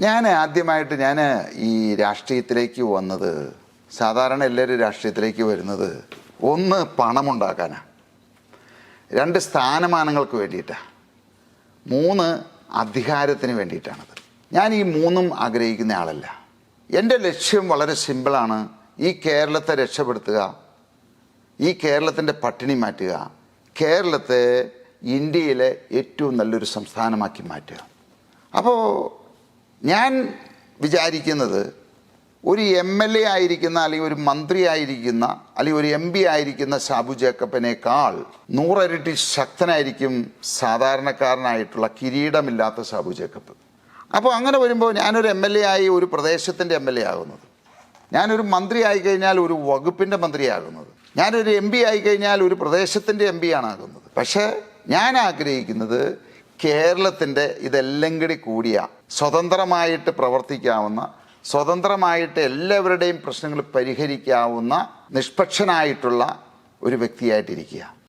ഞാൻ ആദ്യമായിട്ട് ഈ രാഷ്ട്രീയത്തിലേക്ക് വന്നത്, സാധാരണ എല്ലാവരും രാഷ്ട്രീയത്തിലേക്ക് വരുന്നത് ഒന്ന് പണമുണ്ടാക്കാനാണ്, രണ്ട് സ്ഥാനമാനങ്ങൾക്ക് വേണ്ടിയിട്ടാണ്, മൂന്ന് അധികാരത്തിന് വേണ്ടിയിട്ടാണത്. ഞാൻ ഈ മൂന്നും ആഗ്രഹിക്കുന്ന ആളല്ല. എൻ്റെ ലക്ഷ്യം വളരെ സിമ്പിളാണ്. ഈ കേരളത്തെ രക്ഷപ്പെടുത്തുക, ഈ കേരളത്തിൻ്റെ പട്ടിണി മാറ്റുക, കേരളത്തെ ഇന്ത്യയിലെ ഏറ്റവും നല്ലൊരു സംസ്ഥാനമാക്കി മാറ്റുക. അപ്പോൾ ഞാൻ വിചാരിക്കുന്നത് ഒരു MLA ആയിരിക്കുന്ന, അല്ലെങ്കിൽ ഒരു മന്ത്രി ആയിരിക്കുന്ന, അല്ലെങ്കിൽ ഒരു MP ആയിരിക്കുന്ന സാബു ജേക്കബിനേക്കാൾ 100 ഇരട്ടി ശക്തനായിരിക്കും സാധാരണക്കാരനായിട്ടുള്ള കിരീടമില്ലാത്ത സാബു ജേക്കബ്. അപ്പോൾ അങ്ങനെ വരുമ്പോൾ ഞാനൊരു MLA ആയി ഒരു പ്രദേശത്തിൻ്റെ MLA ആകുന്നത്, ഞാനൊരു മന്ത്രി ആയിക്കഴിഞ്ഞാൽ ഒരു വകുപ്പിൻ്റെ മന്ത്രിയാകുന്നത്, ഞാനൊരു MP ആയിക്കഴിഞ്ഞാൽ ഒരു പ്രദേശത്തിൻ്റെ MP ആകുന്നത്. പക്ഷേ ഞാൻ ആഗ്രഹിക്കുന്നത് കേരളത്തിൻ്റെ ഇതെല്ലാം കൂടിയ സ്വതന്ത്രമായിട്ട് പ്രവർത്തിക്കാവുന്ന, സ്വതന്ത്രമായിട്ട് എല്ലാവരുടെയും പ്രശ്നങ്ങൾ പരിഹരിക്കാവുന്ന, നിഷ്പക്ഷനായിട്ടുള്ള ഒരു വ്യക്തിയായിട്ടിരിക്കുക.